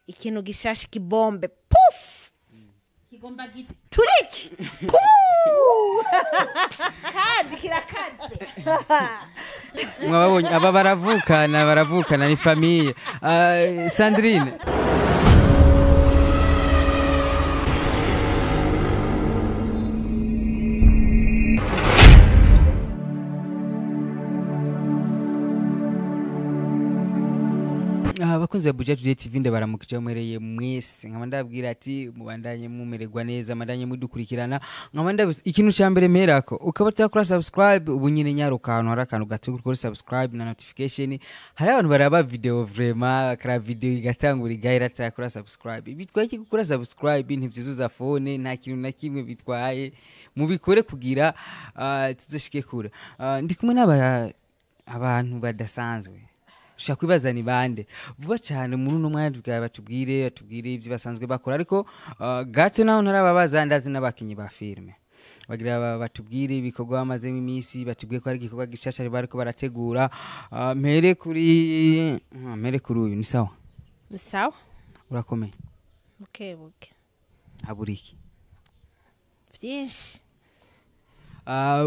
ikintu gishasha kibombe puf kigomba gituriki kandi kirakaze mwabonye aba baravukana ni famille. Sandrine, abakunzi ba Buja Today TV ndabaramukije mwereye mwese nkaba ndabwira ati mubandanye mumererwa neza madanye mudukurikirana nkaba ndabuze ikintu cya mbere merako ukaba utakora subscribe ubu nyine nyarukantu harakantu gato kuri subscribe na notification. Hari abantu baraba video vraiment kara video igatangura igahera atakora subscribe bitwaye iki gukora subscribe ntivyizuza phone nta kintu na kimwe bitwaye mubikore kugira tuzoshike kure. Ndi kumwe n'abantu badasanzwe ushaka kwibaza ni bande vuba cyane muri no mwanya batubwire ibyo basanzwe bakora ariko gato naho ntarababaza ndazi n'abakinyi ba filme bagira batubwire ibikorwa bamaze iminsi batubwiye ko ari igikorwa gishasha bariko barategura. Mpere kuri uyu ni sawa urakomeye buke aburiki byinshi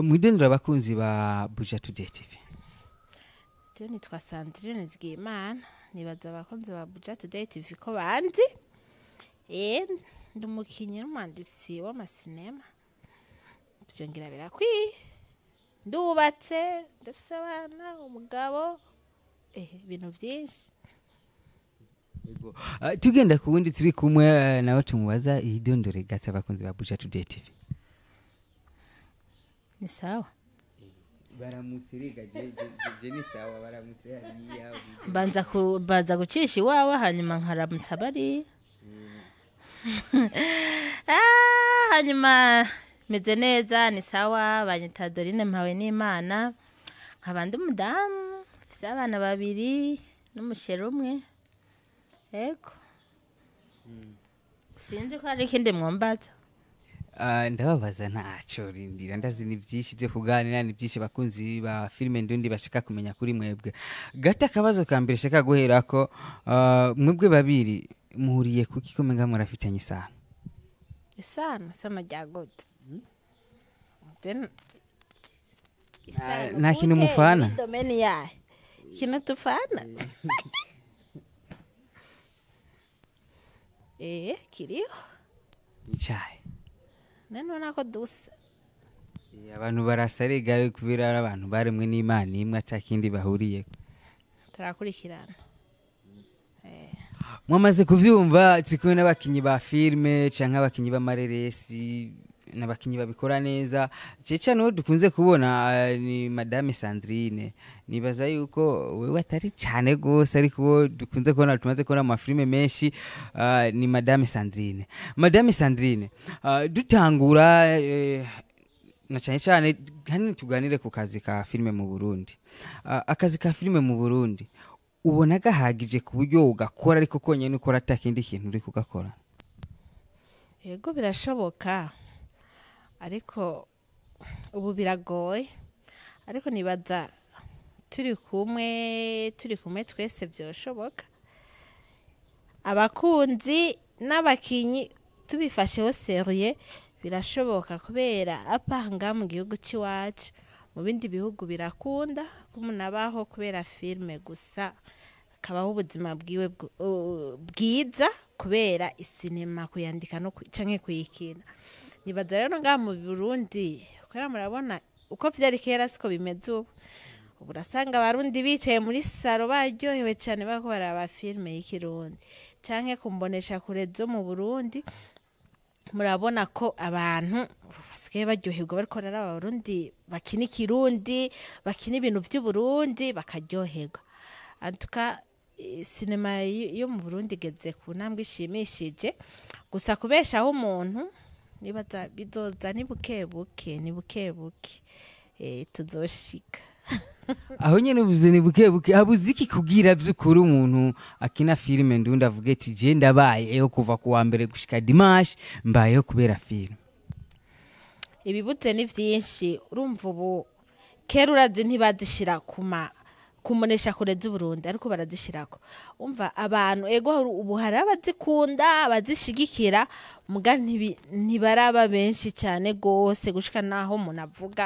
mwidendera abakunzi ba Buja Today TV. Nitwa Sandrine Nzigiyimana nibaza abakunzi ba Buja Today TV ko bandi ndi umukinnyi n'umwanditsi w'amasinema byongera birakwiye ndubatse ndafise abana umugabo ibintu byinshi. Tugenda ku wundi turi kumwe nawe tumubaza idondore gata abakunzi ba Buja Today TV. Ni sawa baramusiriga je ni sawa baramusiriga banza gucisha iwawe hanyuma nkaramutsa bari hanyuma meze neza ni sawa banyita Dorine mpawe n'Imana nkabandi umudamu ufise abana 2 n'umusheri umwe yego sinzi ko ari ikindi mwombaza. Ndababaza ntaco rindira ndazi ni byinshi byo kuganira ni byinshi bakunzi ba filme ndundi bashaka kumenya kuri mwebwe. Gata akabazo ka mbere shaka guherako mwebwe babiri muhuriye kuki komenga murafitanye isano rya gute nta kintu mufana domeni yahe kintu tufana kiriho icyayi neno nako dusa abantu barasarega kubera abantu baremwe n'Imana imwe atakindi bahuriye turakurikirana. Mwamaze kuvyumva tsikwe n'abakinyi ba filme canke abakinyi b'amareresi n'abakinyi babikora neza cece no dukunze kubona ni Madame Sandrine. Nibaza yuko wewe atari cyane gose ariko dukunze kubona tumaze kubona ama filme menshi ni Madame Sandrine. Madame Sandrine dutangura na cyane hani tuganire ku kazi ka filme mu Burundi. Akazi ka filme mu Burundi ubona gahagije ku buryo ugakora ariko konyene ukora atakindi kintu uri kugakora. Yego birashoboka ariko ubu biragoye ariko nibaza turi kumwe twese byoshoboka abakunzi n'abakinyi tubifasheho serieux birashoboka kubera apanga mu gihugu cyacu mu bindi bihugu birakunda kumunabaho kubera filme gusa kabaho ubuzima bwiwe bwiza kubera isinema kuyandika no canke kuyikina. Nibaza rero nga mu Burundi kwera murabona uko vyari kera siko bimeze ubu urasanga abarundi bicaye muri saro baryohewe cyane bako baraba filme y'ikirundi canke kumbonesha kurezo mu Burundi murabona ko abantu basigaye baryoherwa bariko raraba abarundi bakina ikirundi bakina ibintu vy'Uburundi bakaryoherwa. Antuka sinema yo mu Burundi geze ku ntambwe ishimishije gusa kubeshaho umuntu nibaza bizoza ni bukebuke tuzoshika aho nyene ubuze ni bukebuke abuziki kugira by'ukuri umuntu akina filme ndundi avuge ati je ndabayeho kuva ku wa mbere gushika dimanche mbayeho kubera filme. Ibibuze ni vyinshi urumva ubu kera urazi ntibadishira ku kumunesha kureza Burundi ariko barazishirako umva abantu ego ubu hari abazikunda abazishigikira muga ntibaraba benshi cyane gose gushika naho umuntu avuga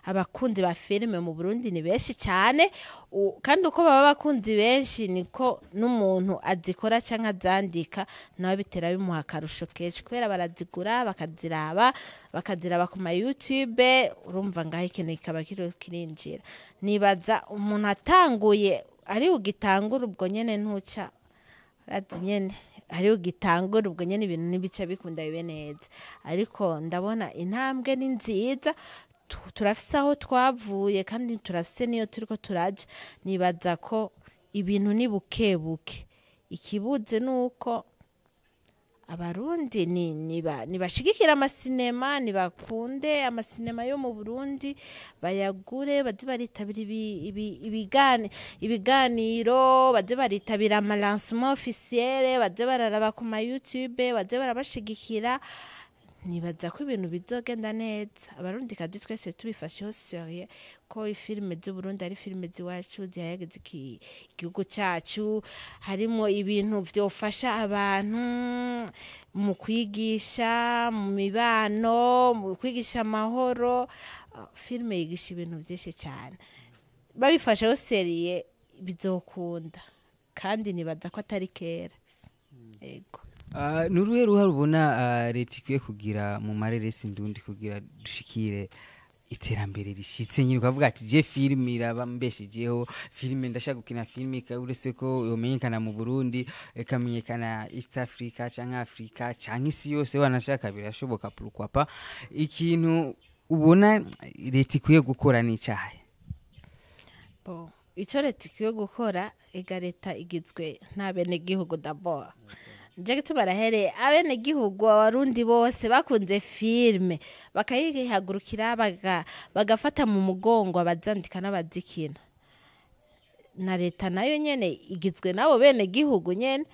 abakundi ba filime mu Burundi ni benshi cyane kandi uko baba bakunzi benshi niko n'umuntu azikora canke azandika nawe bitera bimuha akarusho kenshi kubera barazigura bakaziraba ku ma YouTube urumva ngaho ikintu kikaba kirinjira nibaza umuntu atanguye ari ugitangura ubwo nyene ntuca razi nyene ari ugitangura ubwo nyene ibintu nibica bikunda bibe neza ariko ndabona intambwe ni nziza turafise aho twavuye kandi turafise niyo turiko turaja nibaza ko ibintu ni bukebuke ikibuze nuko abarundi nibashigikira amasinema nibakunde amasinema yo mu Burundi bayagure baze baritabira ibiganiro baze baritabira amalancement officiel baze bararaba ku ma YouTube baze barabashigikira nibaza ko ibintu bizogenda neza abarundi kazi twese tubifasheho serieux ko ifilme z'u Burundi ari filme ziwacu zihageze igihugu cyacu harimo ibintu vyofasha abantu mu kwigisha mu mibano mu kwigisha amahoro filme yigisha ibintu byinshi cyane babifasheho serieux bizokunda kandi nibaza ko atari kera ego nuruhe ruhara ubona leta ikwiye kugira mu mareresi ndundi kugira dushikire iterambere rishitse nyine ukavuga ati je filime iraba mbeshijeho filime ndashaka gukina filime uretse ko yomenyekana mu Burundi ikamenyekana East Africa canke Africa canke isi yose wanashaka birashoboka pourquoi ikintu ubona leta ikwiye gukora ni cyahe icyo leta ikwiye gukora leta igizwe n'abene gihugu d'abord Jake tubarahere abene gihugu abarundi bose bakunze filme bakayihagurukira bagafata mu mugongo abazandika n'abazikina na leta nayo nyene igizwe nabo bene gihugu nyene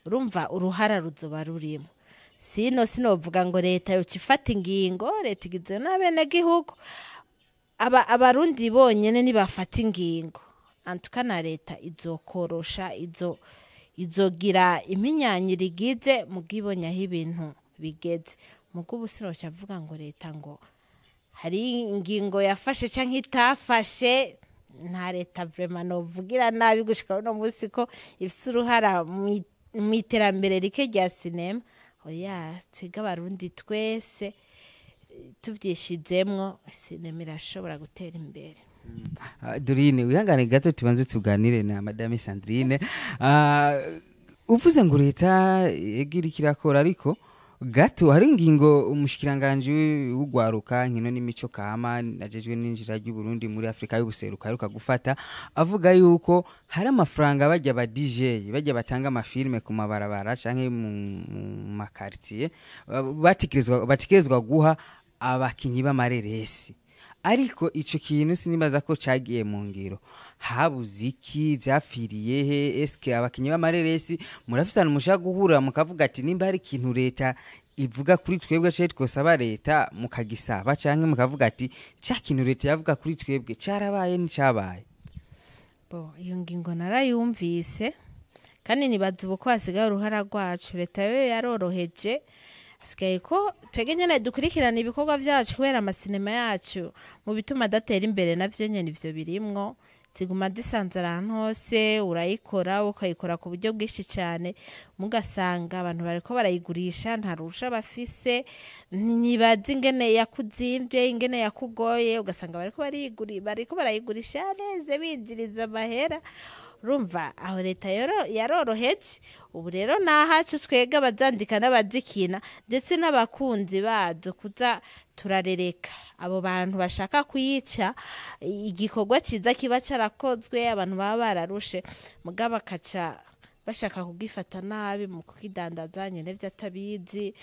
urumva uruhara ruzoba rurimo sinovuga ngo leta yo cifata ingingo leta igizwe n'abene gihugu abarundi bonyene nibafata ingingo antuka na leta izokorosha izogira iminyanyiro igize mugibonye aho ibintu bigeze mugubu sinoca avuga ngo leta ngo hari ingingo yafashe canke itafashe nta leta vraiment novugira nabi gushika no musi ko ifise uruhara mu iterambere rike rya sinema oya twiga abarundi twese tuvyishizemwo sinema irashobora gutera imbere. Dorine wihangane gato tubanze tuganire na Madame Sandrine uvuze ngo leta egira kirakora ariko gato hari ingingo umushikiranganje w'ugwaruka nkino n'imico kama najejwe n'injira y'u Burundi muri Afrika y'ubuseruka aruka gufata avuga yuko hari amafaranga bajya ba DJ bajya batanga amafilme ku mabarabara canke mu makartier batikezwa guha abakinyi b'amareresi ariko ico kintu sinibaza ko cagiye mu ngiro habuze iki vyafiriye he eske abakinyi b'amareresi murafisana mushaka guhura mukavuga ati nimba hari ikintu leta ivuga kuri twebwe cyo twosaba leta mukagisaba canke mukavuga ati ca kintu leta yavuga kuri twebwe carabaye ni cabaye iyo ngingo narayumvise kandi nibaza uko hasigaye uruhara rwacu leta yo yaroroheje asigaye ko twege nyene dukurikirana ibikorwa vyacu kubera amasinema yacu mu bituma datera imbere navyo nyene ivyo birimwo ziguma disanzara ahantu hose urayikora ukayikora ku buryo bwinshi cyane mugasanga abantu bariko barayigurisha ntarusha bafise nibaza ingene yakuzimvye ingene yakugoye ugasanga bariko barayigurisha neze binjiriza amahera urumva aho leta yaroroheje ubu rero nahacu twega bazandika n'abazikina ndetse n'abakunzi bazo kuza turarereka abo bantu bashaka kuyica igikorwa ciza kiba carakozwe abantu baba bararushe mugabo akaca bashaka kugifata nabi mu kukidandaza nyene vy'atabizi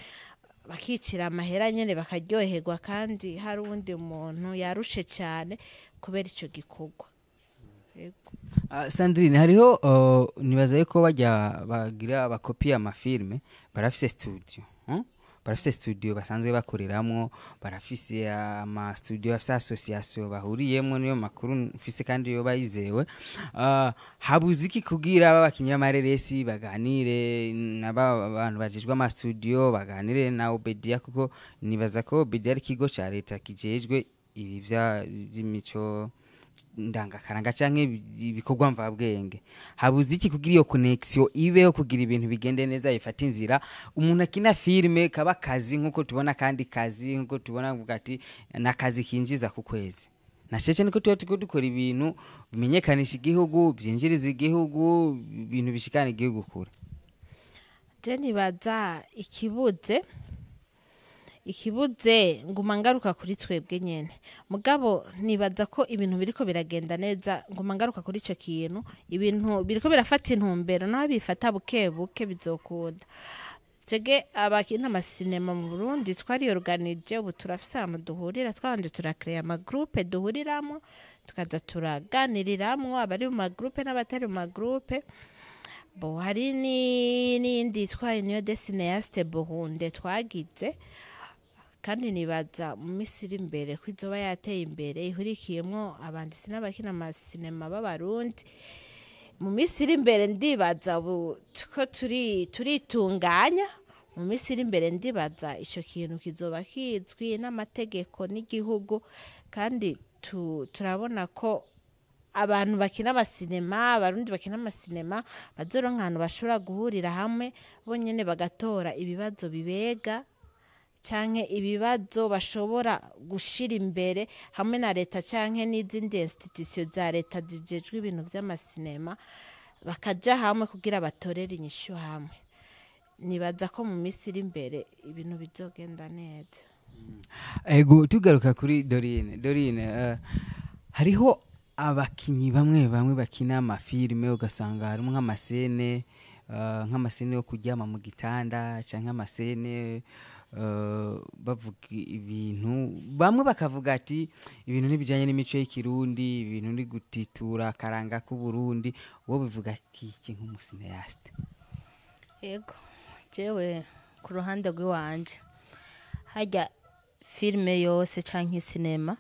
bakicira amahera nyene bakaryoherwa kandi hari uwundi muntu yarushe cyane kubera ico gikorwa. Sandrine hariho nibaza yuko bajya bagira abakopi y'amafilme barafise studio barafise studio basanzwe bakoreramwo, barafise ama studio bafise association bahuriyemwo, niyo makuru mfise kandi yo bayizewe. Habuze iki kugira abakinyi b'amareresi baganire n'abantu bajejwe ama studio, baganire na Obedia, kuko nibaza ko Obedia ari ikigo ca leta kijejwe ibi vy'imico ndangakaranga canke ibikorwa mvabwenge. Habuze iki kugira iyo connection ibeho, kugira ibintu bigende neza, ifata inzira, umuntu akina filme kaba kazi nkuko tubona, kandi kazi nkuko tubona vuga ati nakazi kinjiza ku kwezi. Nashece niko tuko dukora ibintu bimenyekanisha igihugu, byinjiriza igihugu, ibintu bishikana igihugu kure. Je nibaza ikibuze nguma ngaruka kuri twebwe nyene, mugabo nibaza ko ibintu biriko biragenda neza, nguma ngaruka kuri ico kintu, ibintu biriko birafata intumbero, naho bifata buke buke bizokunda. Twege abakina amasinema mu Burundi twari organize, ubu turafise duhurira, twanje turakrea ama groupe duhuriramo, tukaza turaganiriramwo abari mu ma groupe n'abatari mu ma groupe. Bo hari n'indi twaye niyo Cinéaste Burundi twagize, kandi nibaza mu misiri imbere ko izoba yateye imbere, ihurikiyemwo abanditsi n'abakina amasinema b'abarundi. Mu misiri imbere ndibaza ubu ko turitunganya, mu misiri imbere ndibaza ico kintu kizoba kizwi n'amategeko n'igihugu, kandi turabona ko abantu bakina amasinema, abarundi bakina amasinema bazoronka ahantu bashobora guhurira hamwe bonyene bagatora ibibazo bibega, canke ibibazo bashobora gushira imbere hamwe na leta canke n'izindi institution za leta zijejwe ibintu vy'amasinema, bakaja hamwe kugira batorere inyishu hamwe. Nibaza ko mu misi iri imbere ibintu bizogenda neza. Ego tugaruka kuri Dorine, hariho abakinyi bamwe bakina amafilme ugasanga harimo nk'amasene yo kuryama mu gitanda canke amasene bavuga ibintu, bamwe bakavuga ati ibintu nibijanye n'imico y'ikirundi, ibintu ni gutitura karanga ku Burundi, wo bivuga kiki nk'umusineaste? Ego jewe ku ruhande rw'iwanje, harya filme yose canke sinema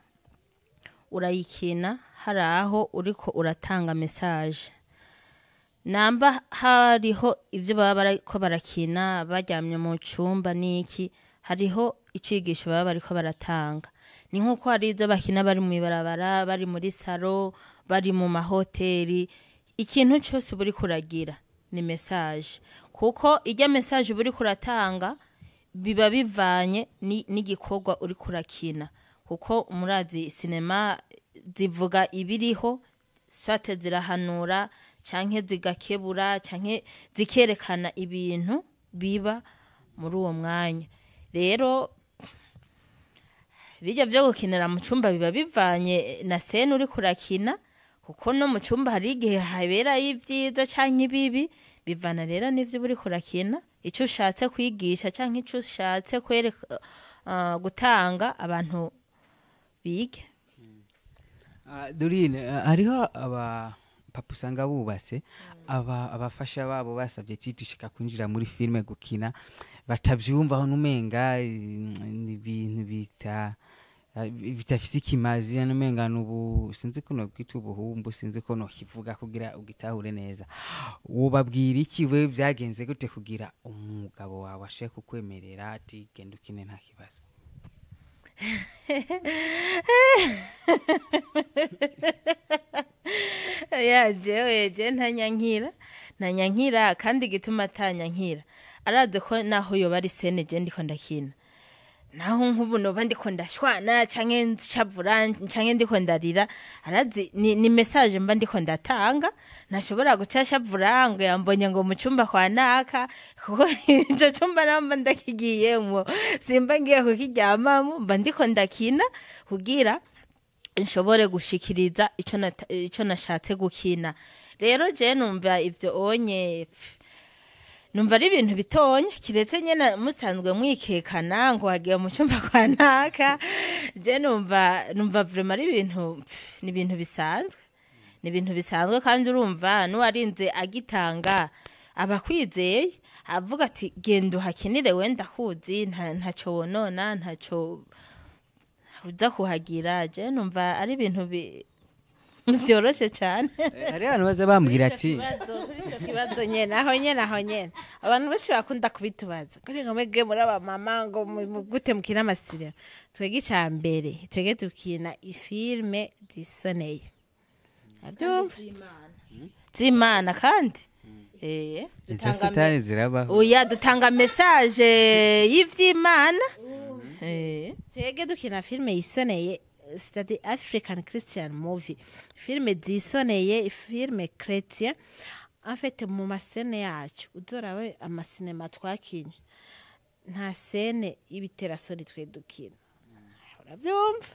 urayikina hari aho uriko uratanga message, namba hariho ivyo baba bariko barakina baryamye mu cumba niki, hariho icigisho baba bariko baratanga. Ni nkuko hari izo bakina bari mu ibarabara, bari muri saro, bari mu mahoteli, ikintu cyose buri kuragira ni message, kuko ijya message buri kuratanga biba bivanye n'igikorwa uri kurakina, kuko murazi sinema zivuga ibiriho, swate zirahanura canke zigakebura canke zikerekana ibintu biba muri uwo mwanya. Rero bijya byo gukinira mu cumba biba bivanye na scene uri kurakina, kuko no mu cumba hari igihe habera y'ivyiza canke ibibi, bivana rero n'ivyo buri kurakina, ico ushatse kwigisha canke ico ushatse kwereka gutanga abantu bige. Dorine, hariho papa usanga bubatse abafasha babo basabye titushika kwinjira muri filme gukina, batavyumva aho numenga ibintu bitafise ikimazi, numenga nubu sinzi ko no kwita ubuhumbu, sinzi ko no kivuga kugira ugitahure neza. Wobabwira iki we vyagenze gute kugira umugabo wawe ashe kukwemerera ati genda ukine nta kibazo? Ya jewe ntanyankira kandi gituma tanyankira, araze ko naho yo bari sene je ndiko ndakina, naho nkubu no bandiko ndashwana canke ncavura canke ndiko ndarira, arazi ni message mba ndiko ndatanga, nashobora gucasha vurango yambonye ngo mu cumba kwa naka, kuko ico cumba namba ndakigiyemwo simba ngiye kukiryamamo, mba ndiko ndakina kugira nshobore gushikiriza ico nashatse gukina. Rero je numva ivyo onye numva ari ibintu bitonye, kiretse nyene musanzwe mwikekana ngo wagiye mu cumba kwa naka, je numva vraiment ari ibintu ni ibintu bisanzwe, ni ibintu bisanzwe, kandi urumva n'uwarinze agitanga abakwizeye, avuga ati genda uhakinire wenda kuzi ntacyo wonona ntacyo uza kuhagira je numva ari ibintu byoroshye cyane. hari abantu baza bambwira ati kuri icyo kibazo nyene aho nyene abantu benshi bakunda kubitubaza kuri ngo mwege muri abamama ngo gute mukina amasire twege icya mbere twege dukina ifilme zisoneye abyumva z'Imana kandi izo satani zirabaho oya dutanga message y'ivy'Imana twege dukina filme yisoneye c'est African Christian movie filme zisoneye filme chrétien en fait mu masene yacu uzorawe amasinema twakinye nta sene y'ibiterasoni twe dukina uravyumva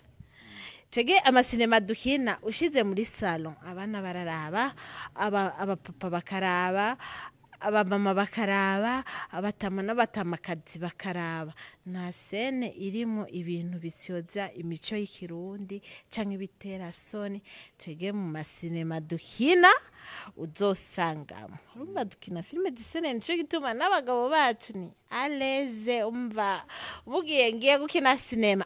twege amasinema dukina ushize muri salon abana bararaba abapapa bakaraba abamama bakaraba abatama n'abatamakazi bakaraba nta sene irimo ibintu bisyoza imico y'ikirundi canke ibiterasoni twege mu masinema dukina uzosangamo urumva dukina filme disene nico gituma n'abagabo bacu ni aleze umva mugiye ngiye gukina sinema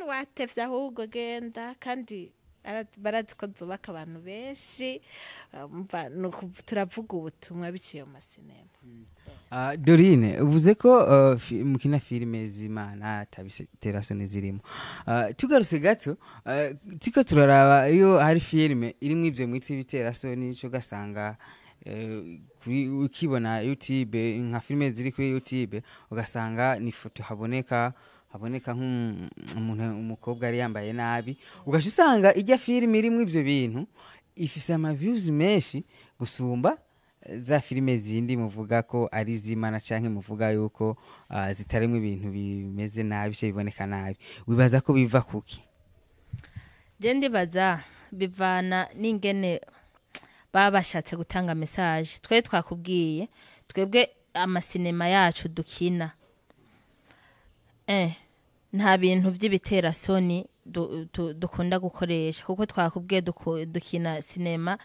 watevye ahubwo genda kandi barazi ko zubaka abantu benshi turavuga ubutumwa biciye mu masinema. Dorine uvuze ko mukina filime z'Imana atabiterasoni zirimo tugarutse gato tiko turaraba iyo hari filime irimo ivyo mwitse ibiterasoni cyo gasanga ukibona YouTube nka filime ziri kuri YouTube ugasanga ni foto haboneka nk'umuntu umukobwa ari yambaye nabi ugaje usanga ijya filime irimo ivyo bintu ifise ama views menshi gusumba za filime zindi muvuga ko ari z'Imana canke muvuga yuko zitarimo ibintu bimeze nabi cyo biboneka nabi wibaza ko biva kuki? Je ndibaza bivana n'ingene babashatse gutanga message twe twakubwiye twebwe amasinema yacu dukina nta bintu by'ibiterasoni dukunda gukoresha kuko twakubwiye dukina sinema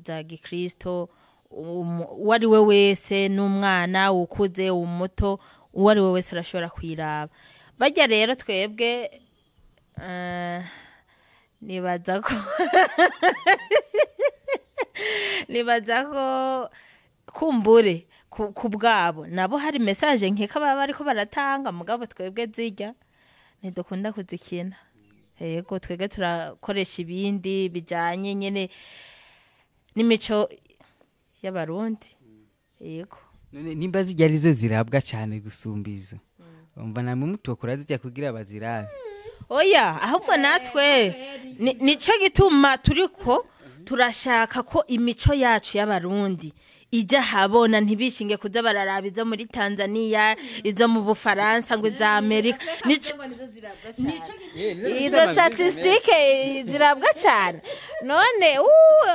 za gikristo uwari we wese n'umwana ukuze umuto uwari we wese arashobora kwiraba bajya rero twebwe nibaza ko kumbure ku bwabo nabo hari message nkeka baba bariko baratanga mugabo twebwe zirya ntidukunda kuzikina yego twebwe turakoresha ibindi bijanye nyene n'imico y'abarundi yego nimba zijya arizo zirabwa cyane gusumbizo umva namwe mutokora zijya kugira bazirabe oya ahubwo natwe nico gituma turiko turashaka ko imico yacu y'abarundi ija habona ntibishinge kuza bararaba izo muri Tanzania izo mu Bufaransa ngo za Amerika izo statistike zirabwa cyane none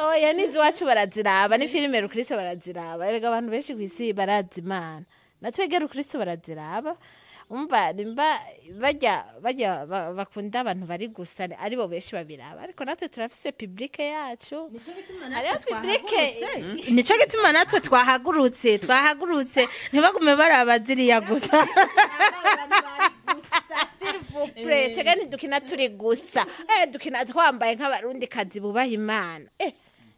oya nizo wacu baraziraba ni filime rukristo baraziraba erega abantu benshi kwisi barazimana natwege rukristo baraziraba umva nimba bajya bakunda abantu bari gusa ari bo benshi babiraba ariko natwe turafise publique yacu nico gituma natwe twahagurutse ntibagume baraba ziriya gusa twega ntidukina turi gusa dukina twambaye nk'abarundi kazi bubaha Imana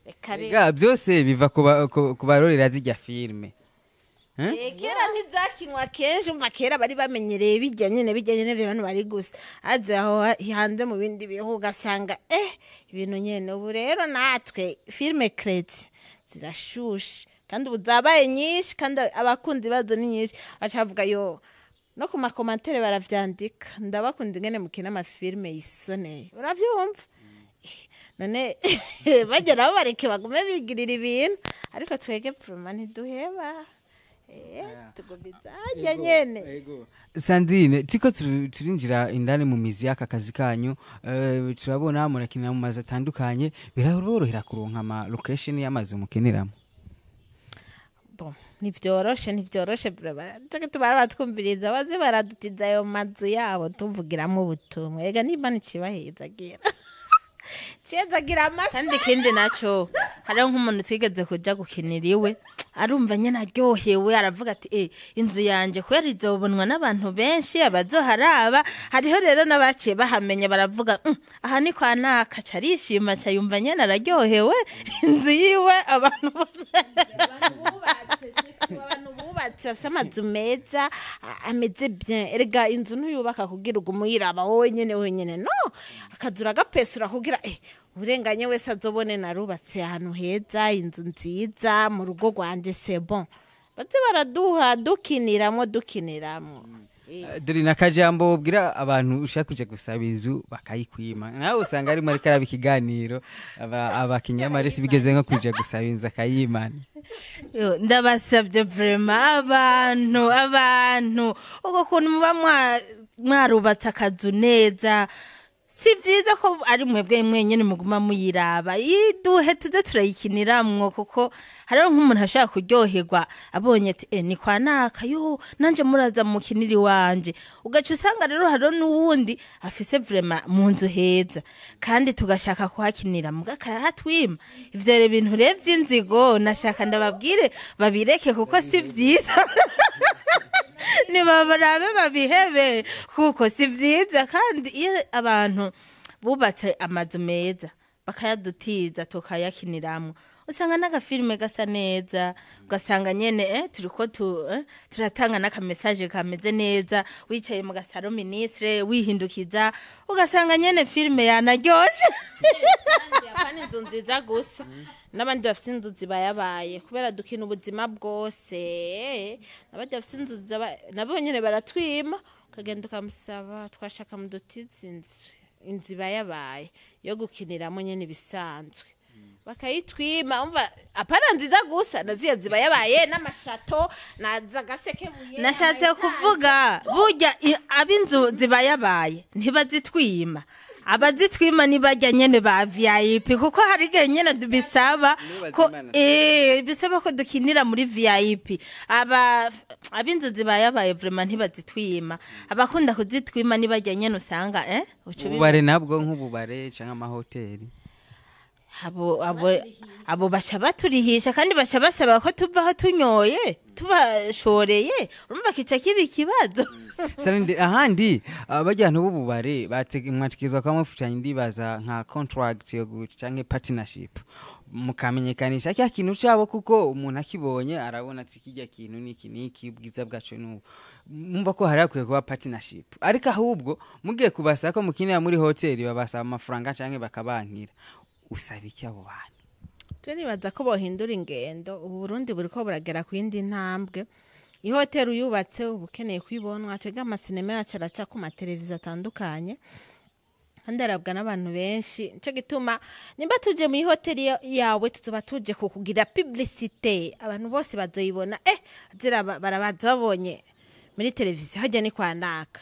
reka byose biva ku barorera zijya filime kera ntizakinwa kenshi umva kera bari bamenyereye bijya nyene abantu bari gusa aze aho hanze mu bindi bihugu ugasanga ibintu nyene ubu rero natwe filime chrétien zirashushe kandi ubu zabaye nyinshi kandi abakunzi bazo ni nyinshi bacavuga yo no ku makomantere baravyandika ndabakunda ingene mukina amafilime yisoneye uravyumva none bajya nabo bareke bagume bigirira ibintu ariko twege proma ntiduheba tugombiza nyene Sandrine tiko turinjira indani mu mizi y'aka kazi kanyu turabona murakina mu mazi atandukanye biraborohera kuronka ama location y'amazi mukiniramo bon nivyoroshe tubara batwumviriza baze baradutiza ayo mazu yabo tuvugiramo ubutumwa ega niba ntikibahezagira cyezagira amasa kandi kindi naco hari nk'umuntu twigeze kuja gukinira iwe arumva nyene aryohewe aravuga ati inzu yanje kubera izobonwa n'abantu benshi abazoharaba. Hariho rero n'abaciye bahamenya baravuga aha ni kwa naka, carishima cayumva nyene araryohewe inzu yiwe. Abantu bubatse bafise amazu meza ameze bien. Erega inzu ntuyubaka kugira ugumuyiraba wowe nyene no, akazura gapesura kugira urenganye wese azobone narubatse ahantu heza, inzu nziza mu rugo rwanje, c'est bon. Baze baraduha dukiniramwo. dore nakajambo ubwira abantu ushaka kuja gusaba inzu bakayikwima. Nawe usanga ari muri karaba ikiganiro abakinyamaresi bigeze nko kuja gusaba inzu akayimana. Ndabasabye vraiment abantu uko kuntu muba mwarubatse akazu neza, si vyiza ko ari mwebwe mwenyene muguma muyiraba. Iduhe tuze turayikiniramwo, kuko hariho nk'umuntu ashaka kuryoherwa abonye ati ni kwa naka, yo nanje muraza mu kiniri wanje. Ugaca usanga rero hariho n'uwundi afise vraiment mu nzu heza kandi tugashaka kuhakinira mugakahatwima. Ivyo rero ibintu rero vy'inzigo nashaka ndababwire babireke, kuko si vyiza. Nibabarabe babihebe, kuko si vyiza. Kandi iyo abantu bubatse amazu meza bakayadutiza tukayakiniramwo, usanga n'agafilme gasa neza, ugasanga nyene turiko turatanga n'akamesaje kameze neza, wicaye mu gasaro ministre wihindukiza, ugasanga nyene filme yanaryoshe. Kandi inzu nziza gusa n'abandi bafise inzu zibayabaye, kubera dukina ubuzima bwose. N'abandi bafise inzu nabo nyene baratwima, ukagenda ukamusaba twashaka mudutize inzu bayabaye yo gukiniramo nyene bisanzwe, bakayitwima. Umva apana nziza gusa, naziye ziba yabaye n'amashato naza gaseke buye. Nashatse kuvuga burya abinzu ziba yabaye ntibazitwima, abazitwima nibajya nyene ba VIP, kuko hari gihe nyene bisaba ko bisaba ko dukinira muri VIP. Abinzu ziba yabaye vraiment ntibazitwima, abakunda kuzitwima nibajya nyene usanga ubare nabwo nk'ububare canke amahoteli. Abo baca baturihisha kandi baca basaba ko tuvaho tunyoye tubashoreye, urumva kica kiba ikibazo. Sarinde ahandi abajyantu b'ububare bategekizwa kwa mufutanye ndibaza nka contract yo canke partnership, mukamenyekanisha cya kintu cyabo, kuko umuntu akibonye arabona ati kijya kintu niki bwiza bwacu n'ubu. Mumva ko hari akwiye kuba partnership, ariko ahubwo mugiye kubasa ko mukinira muri hoteli babasaba amafaranga canke bakabankira. Usaba iki abo bantu? Nibaza ko bohindura ingendo. Ubu Burundi buriko buragera ku yindi ntambwe. Ihoteli uyubatse ubukeneye kwibonwa, twega amasinema yacu araca ku mateleviziyo atandukanye kandi arabwa n'abantu benshi. Nico gituma nimba tuje mu hoteli yawe tuzoba tuje kukugira publicité, abantu bose bazoyibona. Zira barabaza babonye muri televiziyo hajya ni kwa naka,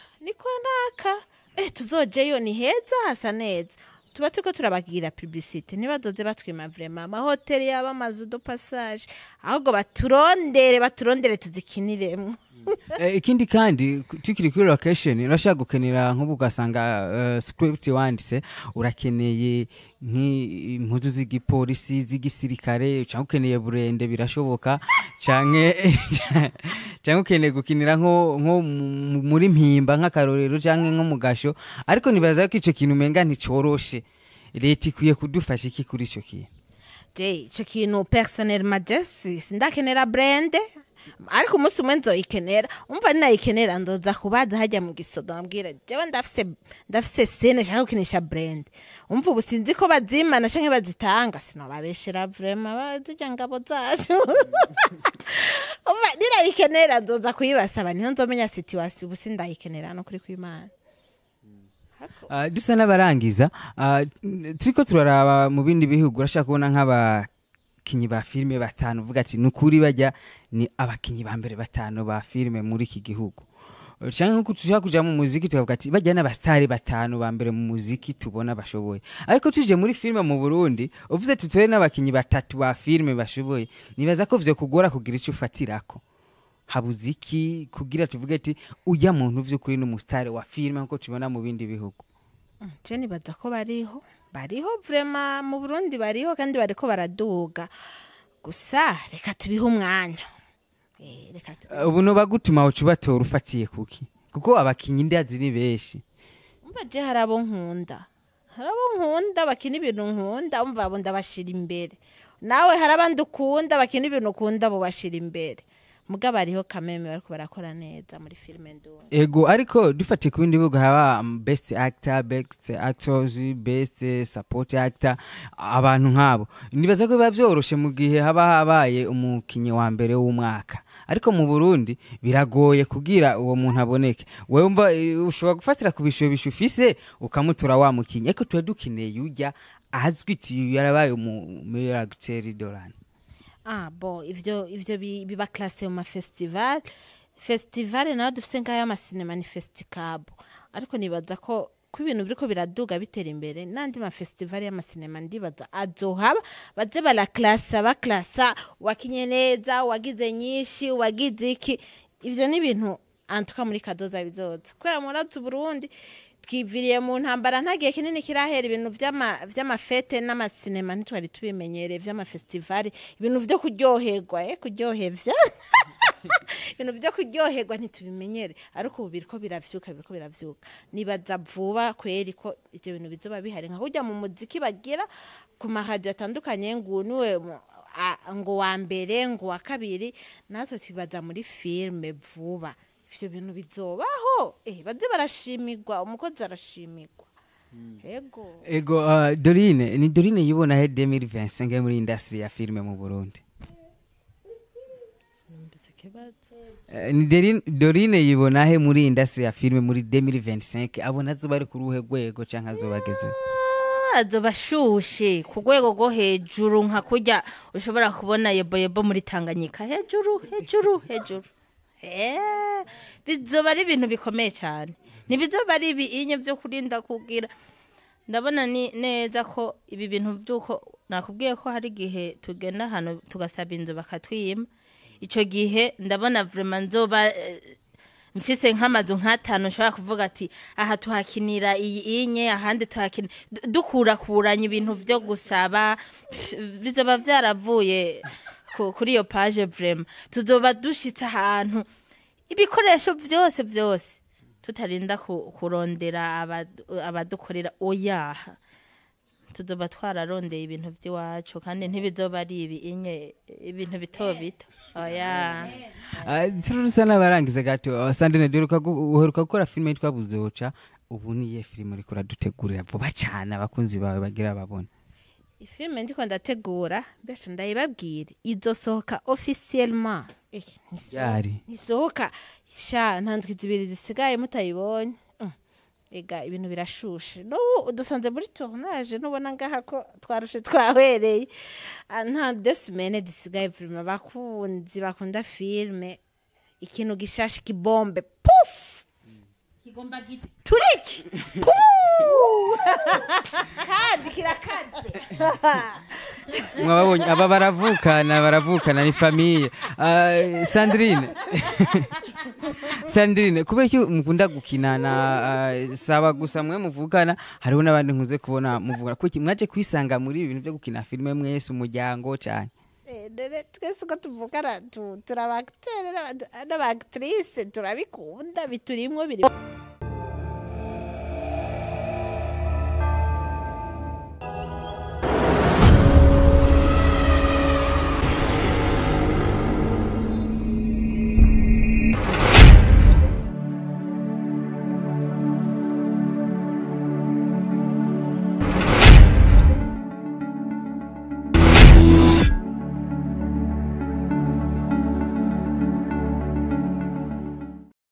tuzojeyo ni heza hasa neza. Tuba tuko turabagira publicité, nibazoze batwima vraiment amahoteli yaba amazu do passage, ahubwo baturondere tuzikiniremo. Ikindi kandi tukiri kuri location urashaka gukenera nk'ubu ugasanga script wanditse urakeneye nk'impuzu z'igipolisi z'igisirikare, cyangwa ukeneye burende birashoboka, canke ukeneye gukinira nko muri mpimba nk'akarorero canke nko mu gasho. Ariko nibaza ko ico kintu umenga nticoroshe, leta ikwiye kudufasha iki kuri ico kintu? Ico kintu personnellement sindakenera brand, ariko umunsi umwe nzoyikenera. Umva ninayikenera ndoza kubaza hajya mu gisodo ambwira jewe ndafise sene shaka gukinisha brand. Umva ubu sinzi ko bazimana canke bazitanga, sinobabeshera vraiment bazijya ngabo zacu. Umva ninayikenera ndoza kuyibasaba, niho nzomenya situation. Ubu sindayikenera no kuri kw'Imana. Dusa n'abarangiza turiko turaraba mu bindi bihugu, urashaka kubona nk'abakinyi ba filme batanu uvuga ati nukuri bajya ni abakinyi ba mbere batanu ba filme muri iki gihugu, canke nkuko tushaka kuja mu muziki tukavuga ati bajya n'abastari batanu ba mbere mu muziki tubona bashoboye. Ariko tuje muri filme mu Burundi uvuze ati tore n'abakinyi batatu ba filme bashoboye, nibaza ko vyo kugora kugira ico ufatirako. Habuziki kugira tuvuge ati ujya muntu vy'ukuri n'umustari wa filme nkuko tubona mu bindi bihugu? Je nibaza ko bariho vraiment mu Burundi, bariho kandi bariko baraduga, gusa reka tubihe umwanya reka ubu no bagutuma ucubatora ufatiye kuki kuko abakinyi ndazi ni benshi umva je harabo nkunda bakina ibintu nkunda umva abo ndabashira imbere nawe harabandi ukunda bakina ibintu ukunda bo bashira imbere mugabo ariho kameme bariko barakora neza muri filime ndungu ego ariko dufatiye ku bindi bihugu haba best actor best actors best support actor abantu nk'abo nibaza ko biba vyoroshe mu gihe haba habaye umukinyi wa mbere w'umwaka ariko mu Burundi biragoye kugira uwo muntu aboneke wewe umva ushobora gufatira ku bisho ufise ukamutura wa mukinyi ariko tuba dukeneye urya azwi iti yarabaye meilleur acteur d'Oranje. Bo ivyo biba classe mu festival nayo dufise ngaya amasinema ni festicabo ariko nibaza ko ibintu biriko biraduga bitera imbere nandi ma festival y'amasinema ndibaza azohaba baze baklasa wakinye neza wagize nyinshi wagize iki ivyo ni ibintu antuka muri kadoza bizoza kwera mu natsu Burundi twiviriye mu ntambara ntagiye kinini kirahera ibintu vy'amafete n'amasinema ntitwari tubimenyereye vy'amafestival ibintu vyo kuryoherwa kuryohevya ibintu vyo kuryoherwa ntitubimenyere ariko ubu biriko biravyuka nibaza vuba kweri ko ivyo bintu bizoba bihari nka kurya mu muziki bagira ku mahadi atandukanye nguniwe ngo wa mbere ngo wa kabiri natwe twibaza muri filme vuba ivyo bintu bizobaho baze barashimirwa umukozi arashimirwa ego Dorine yibona he 2025 muri industry ya filme mu Burundi Dorine yibona he muri industry ya filme muri 2025 abona zo bari ku ruhe rwego canka zo bageze azobashushe ku rwego rwo hejuru nka kurya ushobora kubona yebo muri Tanganyika hejuru bizoba ari ibintu bikomeye cyane ntibizoba ari ibinye byo kurinda kugira ndabona ni neza ko ibi bintu byuko nakubwiye ko hari gihe tugenda hano tugasaba inzu bakatwima ico gihe ndabona vraiment nzoba mfise nk'amazu nk'atanu ushobora kuvuga ati aha tuhakinira iyi inye ahandi tuhakina dukurakuranya ibintu byo gusaba bizoba vyaravuye kuri iyo page vraiment tuzoba dushitse ahantu ibikoresho vyose tutarinda kurondera abadukorera oyaha tuzoba twararondeye ibintu by'iwacu kandi ntibizoba ari ibintu bito oya turusa n'abarangiza gato Sandrine uheruka gukora filime yitwa Buzoca ubu niye filime uriko uradutegurira vuba cyane abakunzi bawe bagira babona ifilme ndiko ndategura mbese ndayibabwira izosohoka officiellement nisohoka ntandwi zibiri zisigaye mutayibonye ega ibintu birashushe no dusanze muri tournage nubona ngaha ko twarushe twahwereye nta 2 semaines disigaye filme bakunzi bakunda filme ikintu gishashe kibombe puf kigomba turiki kandi kirakaze mwabonye aba baravukana ni famille Sandrine kubera iki mukunda gukinana saba gusa mwe muvugana hariho nabandi nkuze kubona muvugana kuki mwaje kwisanga muri ibintu byo gukina filme mwese umuryango cyane twese ko tuvugana turabactrice turabikunda biturimwo biri